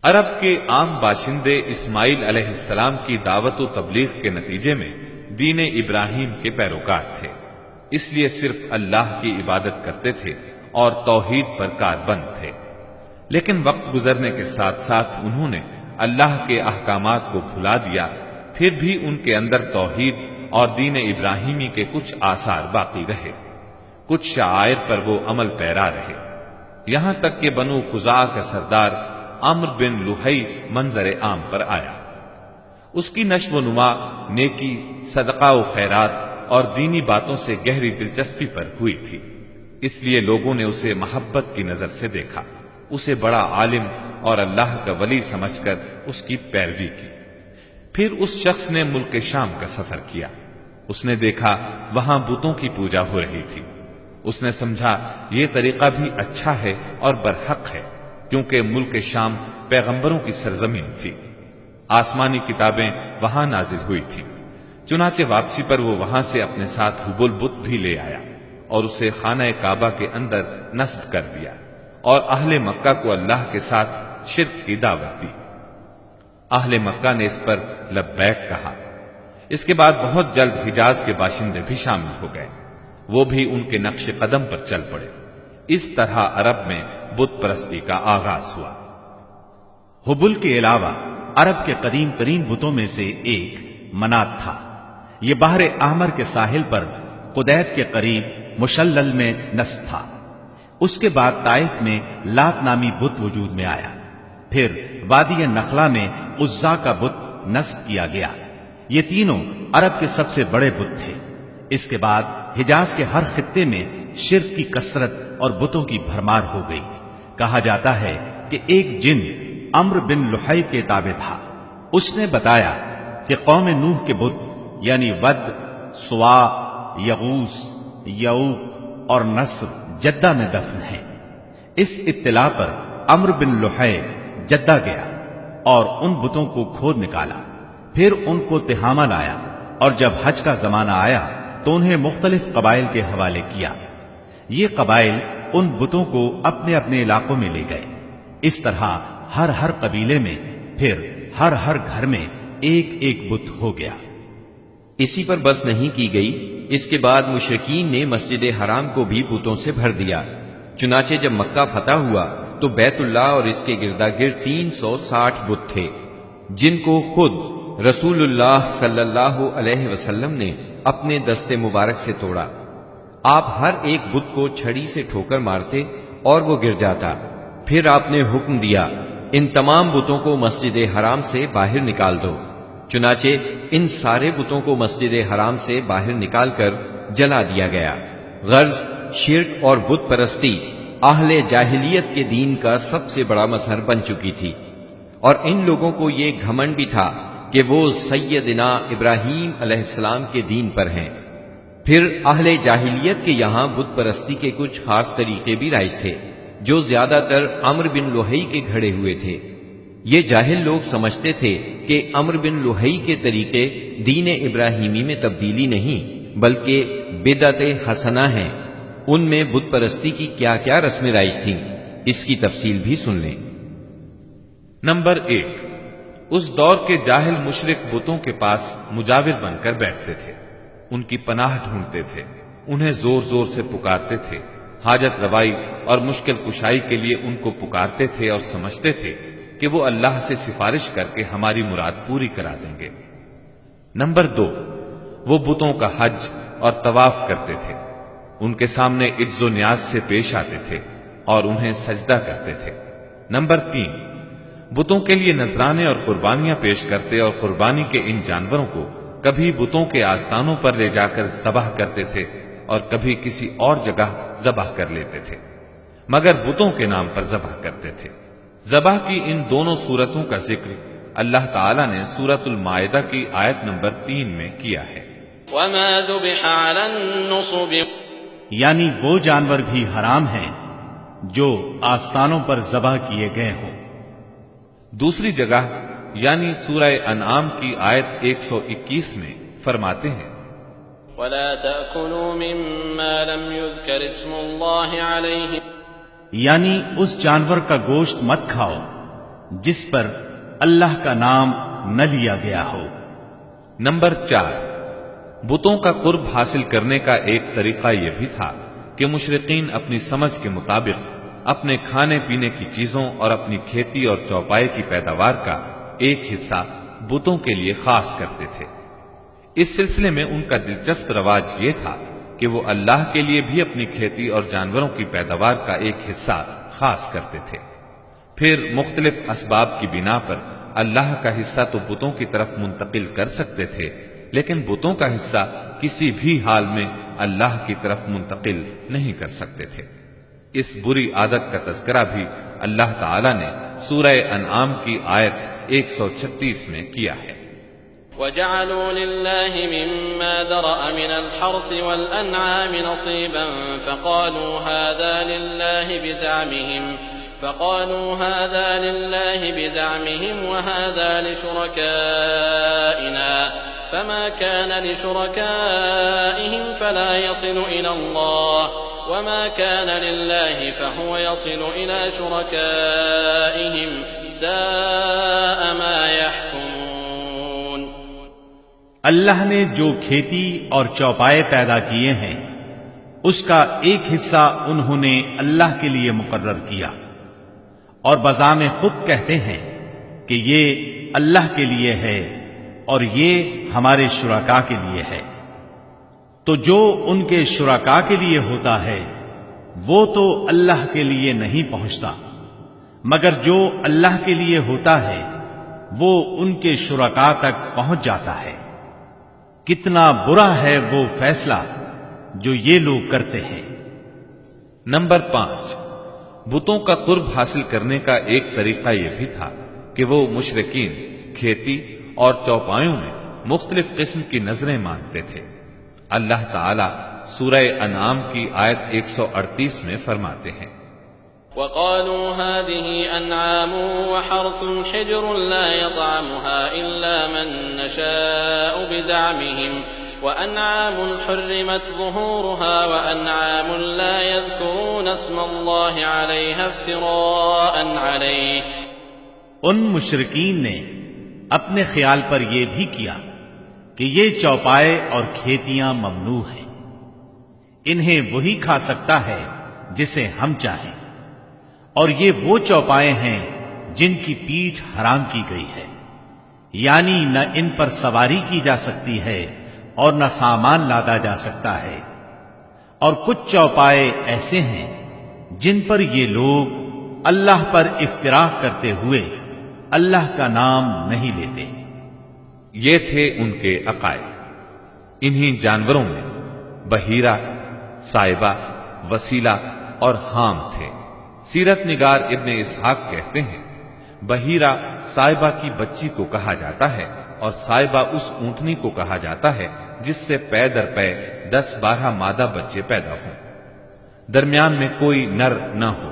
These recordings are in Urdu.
عرب کے عام باشندے اسماعیل علیہ السلام کی دعوت و تبلیغ کے نتیجے میں دین ابراہیم کے پیروکار تھے، اس لیے صرف اللہ کی عبادت کرتے تھے اور توحید پر کاربند تھے۔ لیکن وقت گزرنے کے ساتھ ساتھ انہوں نے اللہ کے احکامات کو بھلا دیا، پھر بھی ان کے اندر توحید اور دین ابراہیمی کے کچھ آثار باقی رہے، کچھ شعائر پر وہ عمل پیرا رہے، یہاں تک کہ بنو خزاعہ کا سردار عمرو بن لحی منظر عام پر آیا۔ اس کی نشو و نما نیکی، صدقہ و خیرات اور دینی باتوں سے گہری دلچسپی پر ہوئی تھی، اس لیے لوگوں نے اسے محبت کی نظر سے دیکھا، اسے بڑا عالم اور اللہ کا ولی سمجھ کر اس کی پیروی کی۔ پھر اس شخص نے ملک شام کا سفر کیا، اس نے دیکھا وہاں بتوں کی پوجا ہو رہی تھی، اس نے سمجھا یہ طریقہ بھی اچھا ہے اور برحق ہے، کیونکہ ملک شام پیغمبروں کی سرزمین تھی، آسمانی کتابیں وہاں نازل ہوئی تھی۔ چنانچہ واپسی پر وہ وہاں سے اپنے ساتھ حبل بت بھی لے آیا اور اسے خانہ کعبہ کے اندر نصب کر دیا اور اہل مکہ کو اللہ کے ساتھ شرک کی دعوت دی۔ اہل مکہ نے اس پر لبیک کہا۔ اس کے بعد بہت جلد حجاز کے باشندے بھی شامل ہو گئے، وہ بھی ان کے نقش قدم پر چل پڑے۔ اس طرح عرب میں بت پرستی کا آغاز ہوا۔ حبل کے علاوہ عرب کے قدیم ترین بتوں میں سے ایک منات تھا۔ یہ بحر احمر کے ساحل پر قدید کے قریب مشلل میں نصب تھا۔ اس کے بعد طائف میں لات نامی بت وجود میں آیا، پھر وادی نخلا میں عزا کا بت نصب کیا گیا۔ یہ تینوں عرب کے سب سے بڑے بت تھے۔ اس کے بعد حجاز کے ہر خطے میں شرک کی کثرت اور بتوں کی بھرمار ہو گئی۔ کہا جاتا ہے کہ ایک جن عمرو بن لحی کے تابع تھا، اس نے بتایا کہ قوم نوح کے بت یعنی ود، سوا، یغوث، یعوق اور نصر جدہ میں دفن ہیں۔ اس اطلاع پر عمرو بن لحی جدہ گیا اور ان بتوں کو کھود نکالا، پھر ان کو تہامہ لایا، اور جب حج کا زمانہ آیا تو انہیں مختلف قبائل کے حوالے کیا۔ یہ قبائل ان بتوں کو اپنے اپنے علاقوں میں لے گئے۔ اس طرح ہر قبیلے میں پھر ہر گھر میں ایک ایک بت ہو گیا۔ اسی پر بس نہیں کی گئی، اس کے بعد مشرکین نے مسجد حرام کو بھی بتوں سے بھر دیا۔ چنانچہ جب مکہ فتح ہوا تو بیت اللہ اور اس کے گردا گرد 360 بت تھے، جن کو خود رسول اللہ صلی اللہ علیہ وسلم نے اپنے دستے مبارک سے توڑا۔ آپ ہر ایک بت کو چھڑی سے ٹھوکر مارتے اور وہ گر جاتا۔ پھر آپ نے حکم دیا، ان تمام بتوں کو مسجد حرام سے باہر نکال دو۔ چنانچہ ان سارے بتوں کو مسجد حرام سے باہر نکال کر جلا دیا گیا۔ غرض شرک اور بت پرستی اہل جاہلیت کے دین کا سب سے بڑا مظہر بن چکی تھی، اور ان لوگوں کو یہ گھمنڈ بھی تھا کہ وہ سیدنا ابراہیم علیہ السلام کے دین پر ہیں۔ پھر اہل جاہلیت کے یہاں بت پرستی کے کچھ خاص طریقے بھی رائج تھے، جو زیادہ تر عمرو بن لحی کے گھڑے ہوئے تھے۔ یہ جاہل لوگ سمجھتے تھے کہ عمرو بن لحی کے طریقے دین ابراہیمی میں تبدیلی نہیں بلکہ بدعت حسنہ ہیں۔ ان میں بت پرستی کی کیا کیا رسمیں رائج تھیں، اس کی تفصیل بھی سن لیں۔ نمبر 1، اس دور کے جاہل مشرک بتوں کے پاس مجاور بن کر بیٹھتے تھے، ان کی پناہ ڈھونڈتے تھے، انہیں زور زور سے پکارتے تھے، حاجت روائی اور مشکل کشائی کے لیے ان کو پکارتے تھے اور سمجھتے تھے کہ وہ اللہ سے سفارش کر کے ہماری مراد پوری کرا دیں گے۔ نمبر 2، وہ بتوں کا حج اور طواف کرتے تھے، ان کے سامنے عجز و نیاز سے پیش آتے تھے اور انہیں سجدہ کرتے تھے۔ نمبر 3، بتوں کے لیے نذرانے اور قربانیاں پیش کرتے اور قربانی کے ان جانوروں کو کبھی بتوں کے آستانوں پر لے جا کر ذبح کرتے تھے اور کبھی کسی اور جگہ ذبح کر لیتے تھے، مگر بتوں کے نام پر ذبح کرتے تھے۔ ذبح کی ان دونوں صورتوں کا ذکر اللہ تعالیٰ نے سورۃ المائدہ کی آیت نمبر 3 میں کیا ہے۔ وَمَا ذُبِحَ عَلَى النُّصُبِ، یعنی وہ جانور بھی حرام ہیں جو آستانوں پر ذبح کیے گئے ہوں۔ دوسری جگہ یعنی سورہ انعام کی آیت 121 میں فرماتے ہیں، وَلَا تَأْكُلُوا مِمَّا لَمْ يُذْكَرِ اسْمُ اللَّهِ عَلَيْهِ، یعنی اس جانور کا گوشت مت کھاؤ جس پر اللہ کا نام نہ لیا گیا ہو۔ نمبر 4، بتوں کا قرب حاصل کرنے کا ایک طریقہ یہ بھی تھا کہ مشرقین اپنی سمجھ کے مطابق اپنے کھانے پینے کی چیزوں اور اپنی کھیتی اور چوپائے کی پیداوار کا ایک حصہ بتوں کے لیے خاص کرتے تھے۔ اس سلسلے میں ان کا دلچسپ رواج یہ تھا کہ وہ اللہ کے لیے بھی اپنی کھیتی اور جانوروں کی پیداوار کا ایک حصہ خاص کرتے تھے۔ پھر مختلف اسباب کی بنا پر اللہ کا حصہ تو بتوں کی طرف منتقل کر سکتے تھے، لیکن بتوں کا حصہ کسی بھی حال میں اللہ کی طرف منتقل نہیں کر سکتے تھے۔ اس بری عادت کا تذکرہ بھی اللہ تعالی نے سورہ انعام کی آیت 136 میں کیا ہے۔ وَجَعَلُوا لِلَّهِ مِمَّا ذَرَأَ مِنَ الْحَرْثِ وَالْأَنْعَامِ نَصِيبًا فَقَالُوا هَذَا لِلَّهِ بِزَعْمِهِمْ وَهَذَا لِشُرَكَائِنَا فَمَا كَانَ لِشُرَكَائِهِمْ فَلَا يَصِلُ إِلَى اللَّهِ وَمَا كَانَ لِلَّهِ فَهُوَ يَصِلُ إِلَى شُرَكَائِهِمْ سَاءَ مَا يَحْكُمُونَ۔ اللہ نے جو کھیتی اور چوپائے پیدا کیے ہیں اس کا ایک حصہ انہوں نے اللہ کے لیے مقرر کیا، اور بزعم خود کہتے ہیں کہ یہ اللہ کے لیے ہے اور یہ ہمارے شرکاء کے لیے ہے۔ تو جو ان کے شرکاء کے لیے ہوتا ہے وہ تو اللہ کے لیے نہیں پہنچتا، مگر جو اللہ کے لیے ہوتا ہے وہ ان کے شرکاء تک پہنچ جاتا ہے۔ کتنا برا ہے وہ فیصلہ جو یہ لوگ کرتے ہیں۔ نمبر 5، بتوں کا قرب حاصل کرنے کا ایک طریقہ یہ بھی تھا کہ وہ مشرکین کھیتی اور چوپایوں میں مختلف قسم کی نظریں مانتے تھے۔ اللہ تعالی سورہ انعام کی آیت 138 میں فرماتے ہیں، وَقَالُوا هَٰذِهِ أَنْعَامٌ وَحَرْثٌ حِجْرٌ لَّا يَطْعَمُهَا إِلَّا مَن نَّشَاءُ بِزَعْمِهِمْ وَأَنْعَامٌ حُرِّمَتْ ظُهُورُهَا وَأَنْعَامٌ لَّا يَذْكُرُونَ اسْمَ اللَّهِ عَلَيْهَا افْتِرَاءً عَلَيْهِ۔ ان مشرکین نے اپنے خیال پر یہ بھی کیا کہ یہ چوپائے اور کھیتیاں ممنوع ہیں، انہیں وہی کھا سکتا ہے جسے ہم چاہیں، اور یہ وہ چوپائے ہیں جن کی پیٹھ حرام کی گئی ہے، یعنی نہ ان پر سواری کی جا سکتی ہے اور نہ سامان لادا جا سکتا ہے۔ اور کچھ چوپائے ایسے ہیں جن پر یہ لوگ اللہ پر افتراء کرتے ہوئے اللہ کا نام نہیں لیتے۔ یہ تھے ان کے عقائد۔ انہی جانوروں میں بحیرہ، صائبہ، وسیلہ اور حام تھے۔ سیرت نگار ابن اسحاق کہتے ہیں، بحیرہ صائبہ کی بچی کو کہا جاتا ہے، اور صائبہ اس اونٹنی کو کہا جاتا ہے جس سے پے در پے 10-12 مادہ بچے پیدا ہوں، درمیان میں کوئی نر نہ ہو۔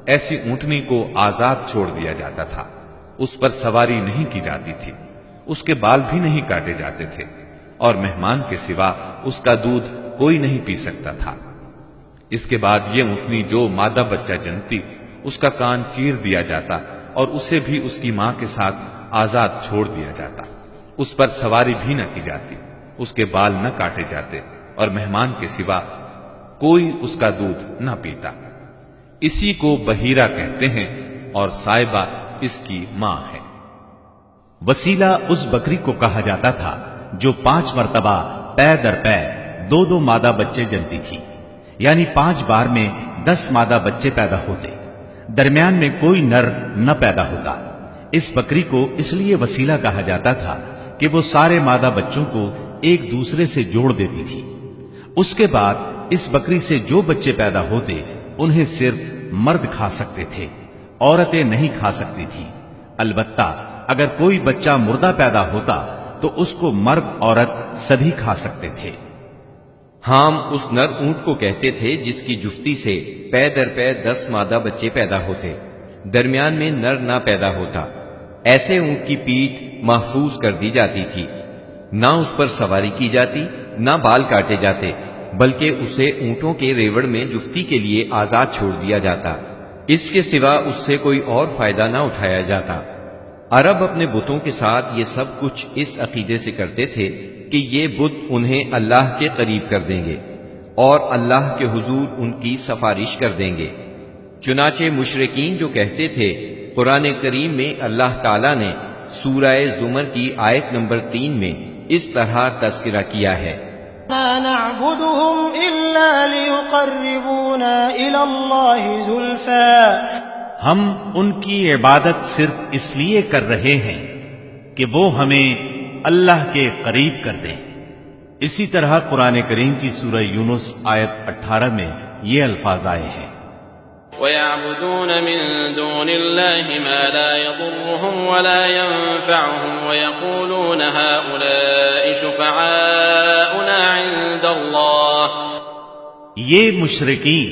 ایسی اونٹنی کو آزاد چھوڑ دیا جاتا تھا، اس پر سواری نہیں کی جاتی تھی، اس کے بال بھی نہیں کاٹے جاتے تھے، اور مہمان کے سوا اس کا دودھ کوئی نہیں پی سکتا تھا۔ اس کے بعد یہ اونٹنی جو مادہ بچہ جنتی، اس کا کان چیر دیا جاتا اور اسے بھی اس کی ماں کے ساتھ آزاد چھوڑ دیا جاتا، اس پر سواری بھی نہ کی جاتی، اس کے بال نہ کاٹے جاتے، اور مہمان کے سوا کوئی اس کا دودھ نہ پیتا۔ اسی کو بحیرہ کہتے ہیں، اور صائبہ اس کی ماں ہے۔ وسیلہ اس بکری کو کہا جاتا تھا جو 5 مرتبہ پے در پے 2 مادہ بچے جنتی تھی، یعنی 5 بار میں 10 مادہ بچے پیدا ہوتے، درمیان میں کوئی نر نہ پیدا ہوتا۔ اس بکری کو اس لیے وسیلہ کہا جاتا تھا کہ وہ سارے مادہ بچوں کو ایک دوسرے سے جوڑ دیتی تھی۔ اس کے بعد اس بکری سے جو بچے پیدا ہوتے انہیں صرف مرد کھا سکتے تھے، عورتیں نہیں کھا سکتی تھی۔ البتہ اگر کوئی بچہ مردہ پیدا ہوتا تو اس کو مرد عورت سبھی کھا سکتے تھے۔ حام اس نر اونٹ کو کہتے تھے جس کی جفتی سے پے در پے 10 مادہ بچے پیدا ہوتے، درمیان میں نر نہ پیدا ہوتا۔ ایسے اونٹ کی پیٹھ محفوظ کر دی جاتی تھی، نہ اس پر سواری کی جاتی، نہ بال کاٹے جاتے، بلکہ اسے اونٹوں کے ریوڑ میں جفتی کے لیے آزاد چھوڑ دیا جاتا۔ اس کے سوا اس سے کوئی اور فائدہ نہ اٹھایا جاتا۔ عرب اپنے بتوں کے ساتھ یہ سب کچھ اس عقیدے سے کرتے تھے کہ یہ بت انہیں اللہ کے قریب کر دیں گے اور اللہ کے حضور ان کی سفارش کر دیں گے۔ چنانچہ مشرکین جو کہتے تھے، قرآن کریم میں اللہ تعالیٰ نے سورہ زمر کی آیت نمبر 3 میں اس طرح تذکرہ کیا ہے، ما نعبدهم إلا ليقربونا إلى الله زلفى، ہم ان کی عبادت صرف اس لیے کر رہے ہیں کہ وہ ہمیں اللہ کے قریب کر دیں۔ اسی طرح قرآن کریم کی سورہ یونس آیت 18 میں یہ الفاظ آئے ہیں، وَيَعْبُدُونَ مِن دُونِ اللَّهِ مَا لَا يَضُرُّهُمْ وَلَا يَنفَعُهُمْ وَيَقُولُونَ هَؤُلَاءِ شُفَعَاؤُنَا عِندَ اللَّهِ، یہ مشرکین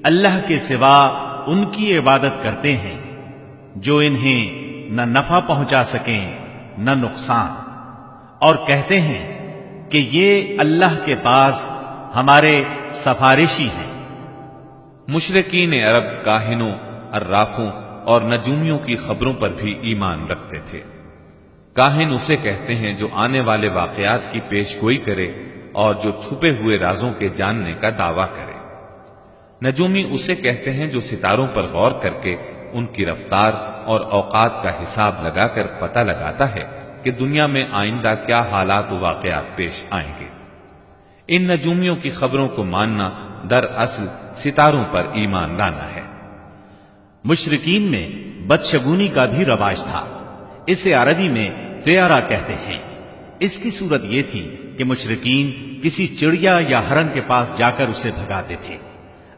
اللہ کے سوا ان کی عبادت کرتے ہیں جو انہیں نہ نفع پہنچا سکیں نہ نقصان، اور کہتے ہیں کہ یہ اللہ کے پاس ہمارے سفارشی ہیں۔ مشرکین عرب کاہنوں، عرافوں اور نجومیوں کی خبروں پر بھی ایمان رکھتے تھے۔ کاہن اسے کہتے ہیں جو آنے والے واقعات کی پیش گوئی کرے اور جو چھپے ہوئے رازوں کے جاننے کا دعویٰ کرے۔ نجومی اسے کہتے ہیں جو ستاروں پر غور کر کے ان کی رفتار اور اوقات کا حساب لگا کر پتہ لگاتا ہے کہ دنیا میں آئندہ کیا حالات و واقعات پیش آئیں گے۔ ان نجومیوں کی خبروں کو ماننا دراصل ستاروں پر ایمان لانا ہے۔ مشرکین میں بدشگونی کا بھی رواج تھا، اسے عربی میں طیارہ کہتے ہیں۔ اس کی صورت یہ تھی کہ مشرکین کسی چڑیا یا ہرن کے پاس جا کر اسے بھگاتے تھے۔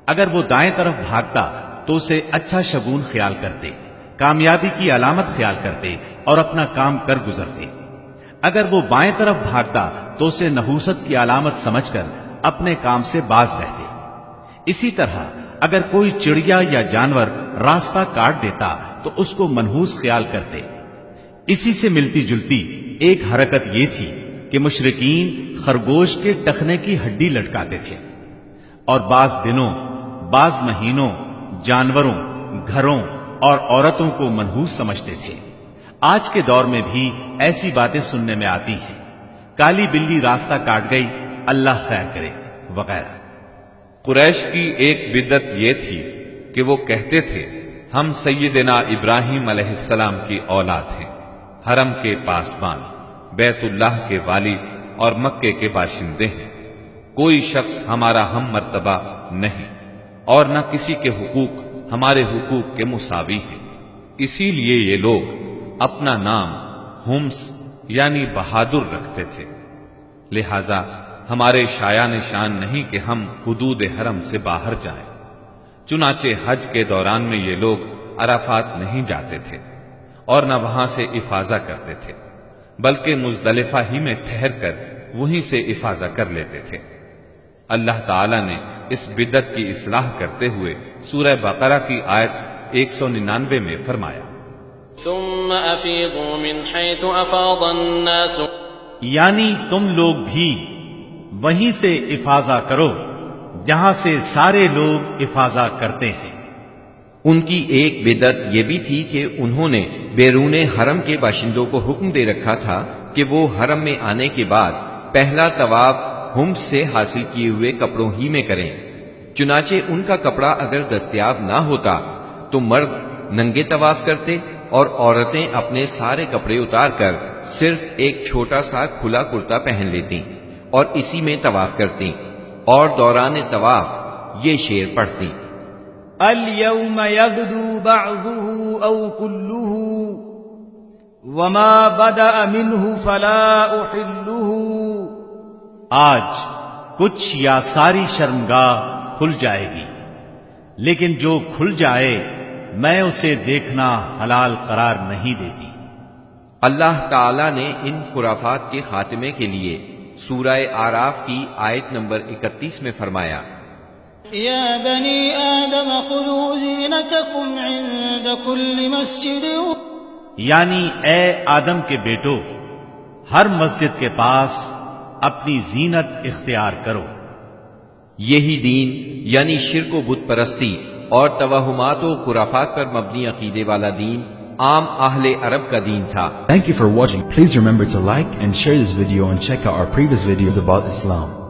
اگر وہ دائیں طرف بھاگتا تو اسے اچھا شگون خیال کرتے، کامیابی کی علامت خیال کرتے اور اپنا کام کر گزرتے۔ اگر وہ بائیں طرف بھاگتا تو اسے نحوست کی علامت سمجھ کر اپنے کام سے باز رہتے۔ اسی طرح اگر کوئی چڑیا یا جانور راستہ کاٹ دیتا تو اس کو منحوس خیال کرتے۔ اسی سے ملتی جلتی ایک حرکت یہ تھی کہ مشرکین خرگوش کے ٹخنے کی ہڈی لٹکاتے تھے اور بعض دنوں، بعض مہینوں، جانوروں، گھروں اور عورتوں کو منحوس سمجھتے تھے۔ آج کے دور میں بھی ایسی باتیں سننے میں آتی ہیں، کالی بلی راستہ کاٹ گئی، اللہ خیر کرے وغیرہ۔ قریش کی ایک بدعت یہ تھی کہ وہ کہتے تھے ہم سیدنا ابراہیم علیہ السلام کی اولاد ہیں، حرم کے پاسبان، بیت اللہ کے والی اور مکے کے باشندے ہیں۔ کوئی شخص ہمارا ہم مرتبہ نہیں اور نہ کسی کے حقوق ہمارے حقوق کے مساوی ہیں۔ اسی لیے یہ لوگ اپنا نام ہمس یعنی بہادر رکھتے تھے، لہذا ہمارے شایان شان نہیں کہ ہم حدود حرم سے باہر جائیں۔ چنانچہ حج کے دوران میں یہ لوگ عرفات نہیں جاتے تھے اور نہ وہاں سے افاضہ کرتے تھے، بلکہ مزدلفہ ہی میں ٹھہر کر وہیں سے افاضہ کر لیتے تھے۔ اللہ تعالی نے اس بدعت کی اصلاح کرتے ہوئے سورہ بقرہ کی آیت 199 میں فرمایا، ثم افیضوا من حیث افاض الناس، یعنی تم لوگ بھی وہیں سے افاضہ کرو جہاں سے سارے لوگ افاضہ کرتے ہیں۔ ان کی ایک بدعت یہ بھی تھی کہ انہوں نے بیرون حرم کے باشندوں کو حکم دے رکھا تھا کہ وہ حرم میں آنے کے بعد پہلا طواف ہمس سے حاصل کیے ہوئے کپڑوں ہی میں کریں۔ چنانچہ ان کا کپڑا اگر دستیاب نہ ہوتا تو مرد ننگے طواف کرتے اور عورتیں اپنے سارے کپڑے اتار کر صرف ایک چھوٹا سا کھلا کرتا پہن لیتی اور اسی میں طواف کرتی اور دوران طواف یہ شعر پڑھتی، اليوم يبدو بعضه أو كله وما بدأ منه فلا أحله، آج کچھ یا ساری شرمگاہ کھل جائے گی، لیکن جو کھل جائے میں اسے دیکھنا حلال قرار نہیں دیتی۔ اللہ تعالی نے ان خرافات کے خاتمے کے لیے سورہ آراف کی آیت نمبر 31 میں فرمایا، یا بنی آدم خذوا زینتکم عند کل مسجد، یعنی اے آدم کے بیٹو، ہر مسجد کے پاس اپنی زینت اختیار کرو۔ یہی دین یعنی شرک و بت پرستی اور توہمات و خرافات پر مبنی عقیدے والا دین عام اہل عرب کا دین تھا۔ Thank you for watching. Please remember to like and share this video and check out our previous videos about Islam.